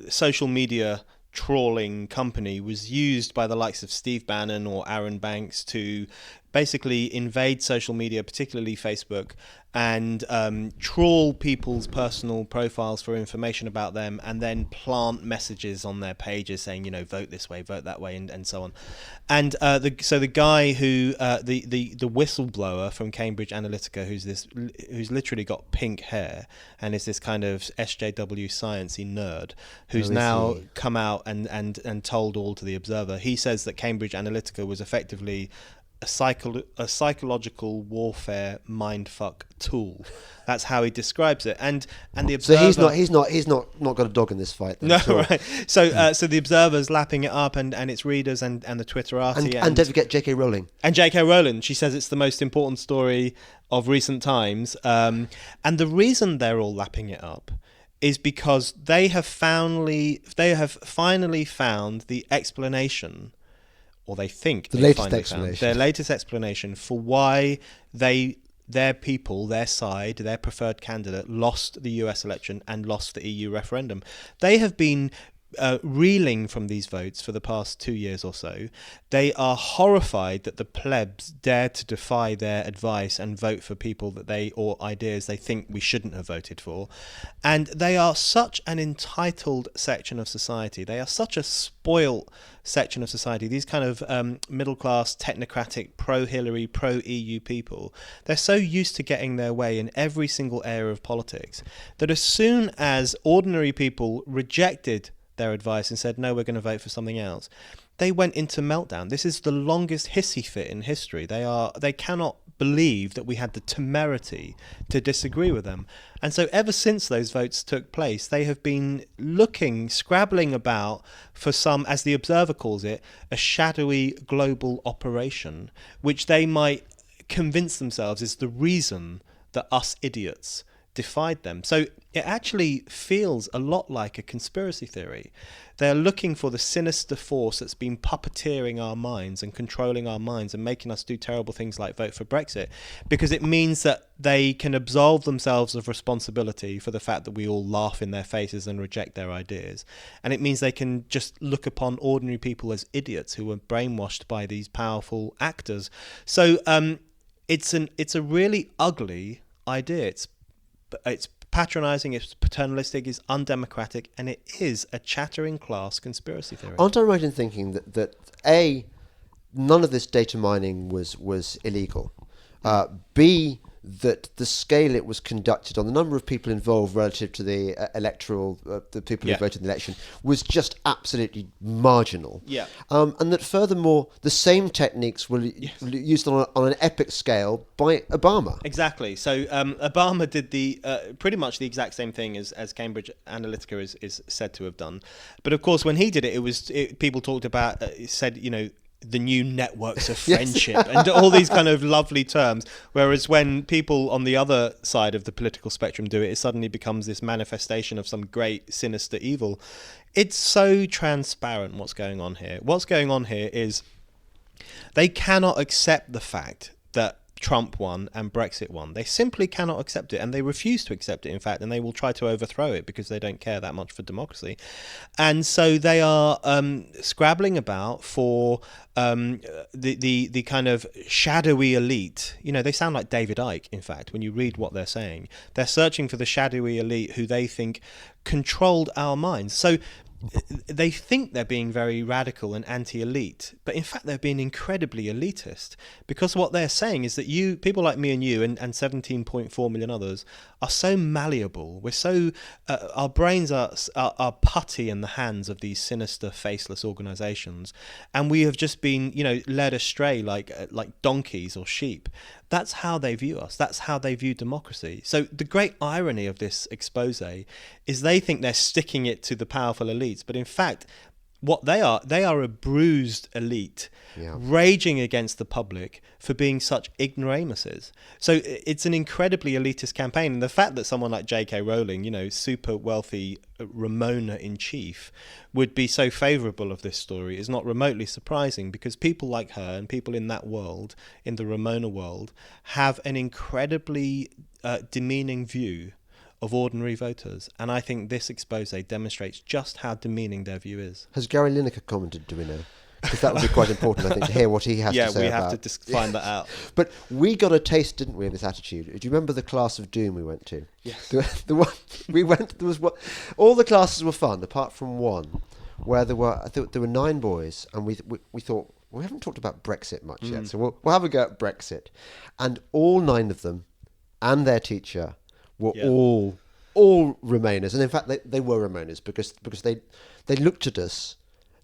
social media trawling company was used by the likes of Steve Bannon or Aaron Banks to basically invade social media, particularly Facebook, and trawl people's personal profiles for information about them, and then plant messages on their pages saying, vote this way, vote that way, and so on. And the guy who the whistleblower from Cambridge Analytica, who's literally got pink hair and is this kind of SJW sciencey nerd, who's now come out and told all to the Observer. He says that Cambridge Analytica was effectively a psychological warfare mindfuck tool. That's how he describes it. And the Observer. So he's not got a dog in this fight. Then, no, right. So the Observer's lapping it up, and its readers and the Twitterati, and don't forget J.K. Rowling. And J.K. Rowling, she says it's the most important story of recent times. And the reason they're all lapping it up is because they have finally found the explanation. Or they think their latest explanation for why their people, their side, their preferred candidate lost the US election and lost the EU referendum. They have been reeling from these votes for the past 2 years or so. They are horrified that the plebs dare to defy their advice and vote for people or ideas they think we shouldn't have voted for. And they are such an entitled section of society. They are such a spoilt section of society. These kind of middle-class, technocratic, pro-Hillary, pro-EU people, they're so used to getting their way in every single area of politics that as soon as ordinary people rejected their advice and said, no, we're going to vote for something else, they went into meltdown. This is the longest hissy fit in history. They cannot believe that we had the temerity to disagree with them. And so ever since those votes took place, they have been scrabbling about for some, as the Observer calls it, a shadowy global operation, which they might convince themselves is the reason that us idiots defied them. So it actually feels a lot like a conspiracy theory. They're looking for the sinister force that's been puppeteering our minds and controlling our minds and making us do terrible things like vote for Brexit, because it means that they can absolve themselves of responsibility for the fact that we all laugh in their faces and reject their ideas. And it means they can just look upon ordinary people as idiots who were brainwashed by these powerful actors. So it's a really ugly idea. It's patronising, it's paternalistic, it's undemocratic, and it is a chattering class conspiracy theory. Aren't I right in thinking that A, none of this data mining was illegal, B, that the scale it was conducted on, the number of people involved relative to the the people who voted in the election, was just absolutely marginal. Yeah. And that furthermore, the same techniques were used on an epic scale by Obama. Exactly. So Obama did pretty much the exact same thing as Cambridge Analytica is said to have done. But of course, when he did it, people talked about, said, the new networks of friendship and all these kind of lovely terms. Whereas when people on the other side of the political spectrum do it, it suddenly becomes this manifestation of some great sinister evil. It's so transparent what's going on here. What's going on here is they cannot accept the fact that Trump won and Brexit won. They simply cannot accept it, and they refuse to accept it, in fact, and they will try to overthrow it because they don't care that much for democracy. And so they are scrabbling about for the kind of shadowy elite. They sound like David Icke, in fact, when you read what they're saying. They're searching for the shadowy elite who they think controlled our minds. So they think they're being very radical and anti-elite, but in fact they're being incredibly elitist, because what they're saying is that people like me and you and 17.4 million others are so malleable. We're so our brains are putty in the hands of these sinister, faceless organizations, and we have just been led astray like donkeys or sheep. That's how they view us. That's how they view democracy. So the great irony of this expose is they think they're sticking it to the powerful elites, but in fact, what they are a bruised elite, raging against the public for being such ignoramuses. So it's an incredibly elitist campaign, and the fact that someone like J.K. Rowling, super wealthy Ramona in chief, would be so favourable of this story is not remotely surprising, because people like her and people in that world, in the Ramona world, have an incredibly demeaning view of ordinary voters, and I think this expose demonstrates just how demeaning their view is. Has Gary Lineker commented, do we know? because that would be quite important, I think, to hear what he has to say we about. have to find that out. But we got a taste, didn't we, of this attitude? Do you remember the class of doom we went to? Yes. The one we went. There was what all the classes were fun, apart from one, where I think there were 9 boys, and we thought, we haven't talked about Brexit much yet, so we'll have a go at Brexit, and all 9 of them, and their teacher, were all Remainers, and in fact they were Remainers because they looked at us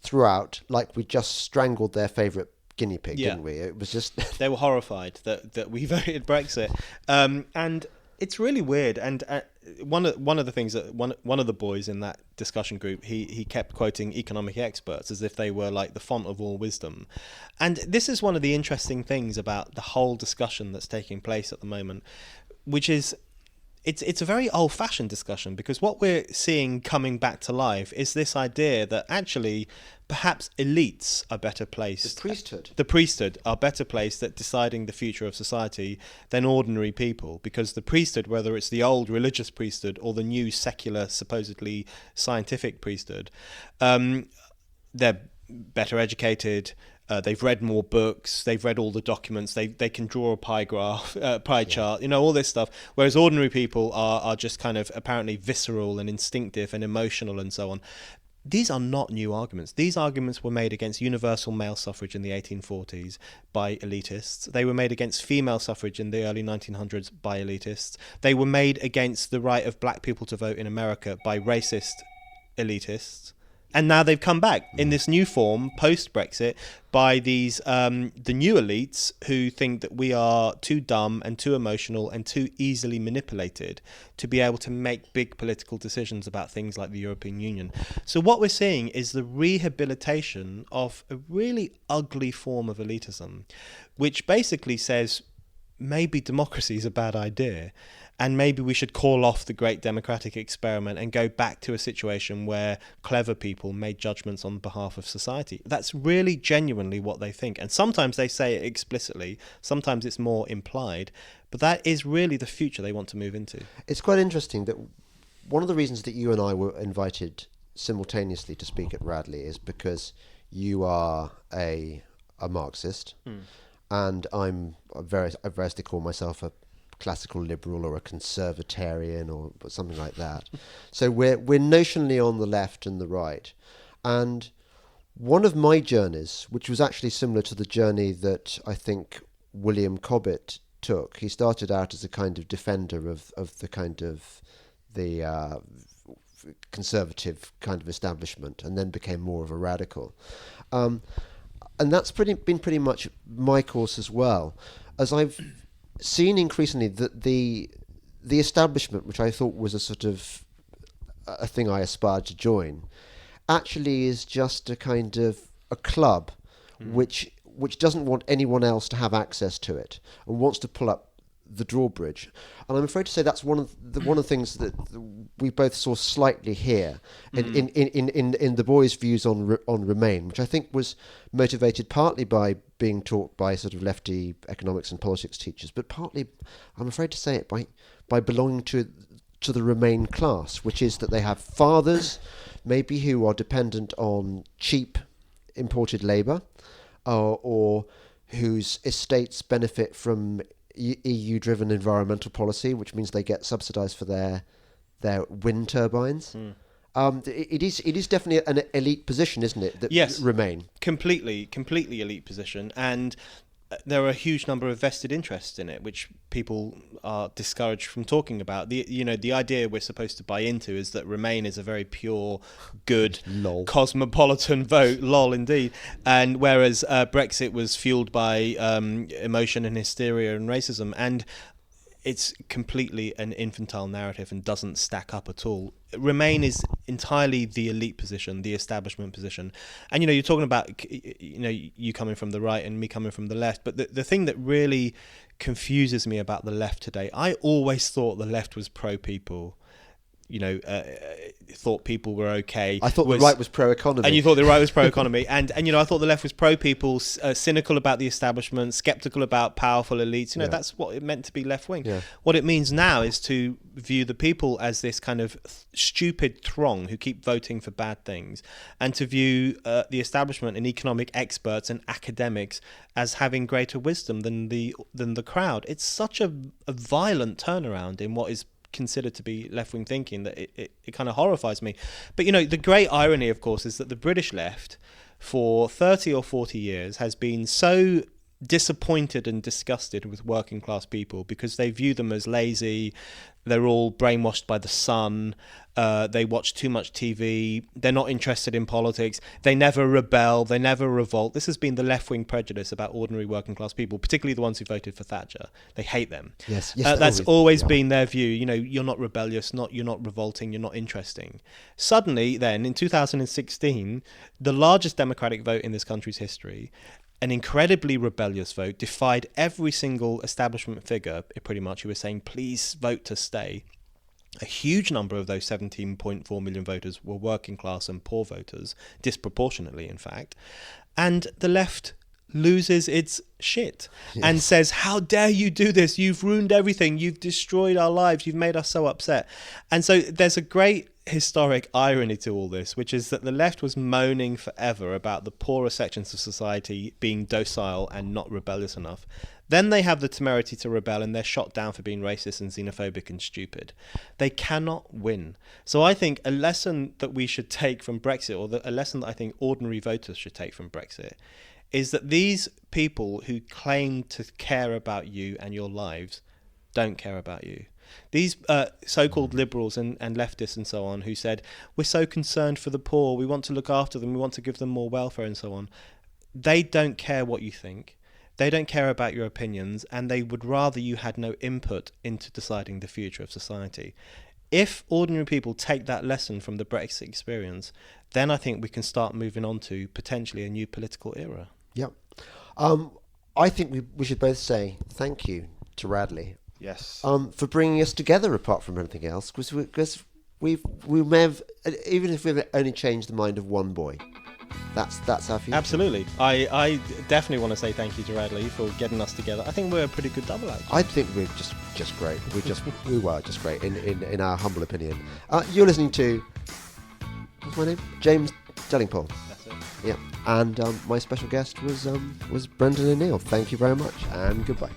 throughout like we just strangled their favourite guinea pig, didn't we? It was just they were horrified that we voted Brexit, and it's really weird. And one of the things that one of the boys in that discussion group, he kept quoting economic experts as if they were like the font of all wisdom. And this is one of the interesting things about the whole discussion that's taking place at the moment, which is it's a very old-fashioned discussion, because what we're seeing coming back to life is this idea that actually perhaps elites are better placed. The priesthood are better placed at deciding the future of society than ordinary people, because the priesthood, whether it's the old religious priesthood or the new secular, supposedly scientific priesthood, they're better educated. They've read more books. They've read all the documents. They can draw a pie chart, all this stuff. Whereas ordinary people are just kind of apparently visceral and instinctive and emotional and so on. These are not new arguments. These arguments were made against universal male suffrage in the 1840s by elitists. They were made against female suffrage in the early 1900s by elitists. They were made against the right of black people to vote in America by racist elitists. And now they've come back in this new form, post-Brexit, by these the new elites who think that we are too dumb and too emotional and too easily manipulated to be able to make big political decisions about things like the European Union. So what we're seeing is the rehabilitation of a really ugly form of elitism, which basically says maybe democracy is a bad idea. And maybe we should call off the great democratic experiment and go back to a situation where clever people made judgments on behalf of society. That's really genuinely what they think. And sometimes they say it explicitly, sometimes it's more implied, but that is really the future they want to move into. It's quite interesting that one of the reasons that you and I were invited simultaneously to speak at Radley is because you are a Marxist, and I'm I variously call myself a classical liberal or a conservatarian or something like that. So we're notionally on the left and the right. And one of my journeys, which was actually similar to the journey that I think William Cobbett took, he started out as a kind of defender of the kind of the conservative kind of establishment, and then became more of a radical. And that's been pretty much my course as well, as I've seen increasingly that the establishment, which I thought was a sort of a thing I aspired to join, actually is just a kind of a club which doesn't want anyone else to have access to it and wants to pull up the drawbridge. And I'm afraid to say that's one of the things that we both saw slightly here in the boys' views on Remain, which I think was motivated partly by being taught by sort of lefty economics and politics teachers, but partly, I'm afraid to say it, by belonging to the Remain class, which is that they have fathers maybe who are dependent on cheap imported labour, or whose estates benefit from EU-driven environmental policy, which means they get subsidised for their wind turbines. It is definitely an elite position, isn't it? That yes, Remain completely elite position, and there are a huge number of vested interests in it, which people are discouraged from talking about. The idea we're supposed to buy into is that Remain is a very pure, good, cosmopolitan vote. Lol, indeed. And whereas Brexit was fueled by emotion and hysteria and racism, and it's completely an infantile narrative and doesn't stack up at all. Remain is entirely the elite position, the establishment position. And, you're talking about, you coming from the right and me coming from the left. But the thing that really confuses me about the left today, I always thought the left was pro-people. thought people were okay. I thought the right was pro-economy. And you thought the right was pro-economy. and I thought the left was pro-people, cynical about the establishment, sceptical about powerful elites. That's what it meant to be left-wing. Yeah. What it means now is to view the people as this kind of stupid throng who keep voting for bad things, and to view the establishment and economic experts and academics as having greater wisdom than the crowd. It's such a violent turnaround in what is considered to be left-wing thinking that it kind of horrifies me. But the great irony, of course, is that the British left for 30 or 40 years has been so disappointed and disgusted with working class people because they view them as lazy. They're all brainwashed by the sun. They watch too much TV. They're not interested in politics. They never rebel. They never revolt. This has been the left-wing prejudice about ordinary working class people, particularly the ones who voted for Thatcher. They hate them. Yes, that's always been their view. You're not rebellious, you're not revolting, you're not interesting. Suddenly, then, in 2016, the largest Democratic vote in this country's history, an incredibly rebellious vote, defied every single establishment figure, pretty much, who was saying, please vote to stay. A huge number of those 17.4 million voters were working class and poor voters, disproportionately, in fact. And the left loses its shit and says, how dare you do this? You've ruined everything. You've destroyed our lives. You've made us so upset. And so there's a great historic irony to all this, which is that the left was moaning forever about the poorer sections of society being docile and not rebellious enough. Then they have the temerity to rebel and they're shot down for being racist and xenophobic and stupid. They cannot win. So I think a lesson that we should take from Brexit, or a lesson that I think ordinary voters should take from Brexit, is that these people who claim to care about you and your lives don't care about you. These so-called liberals and leftists and so on who said, we're so concerned for the poor, we want to look after them, we want to give them more welfare and so on. They don't care what you think. They don't care about your opinions, and they would rather you had no input into deciding the future of society. If ordinary people take that lesson from the Brexit experience, then I think we can start moving on to potentially a new political era. Yep. I think we should both say thank you to Radley. Yes. For bringing us together apart from anything else, because we may have, even if we've only changed the mind of one boy, that's our future. Absolutely. I definitely want to say thank you to Radley for getting us together. I think we're a pretty good double act. I think we're just great. We were just great in our humble opinion. You're listening to, what's my name? James Delingpole. That's it. Yeah. And my special guest was Brendan O'Neill. Thank you very much and goodbye.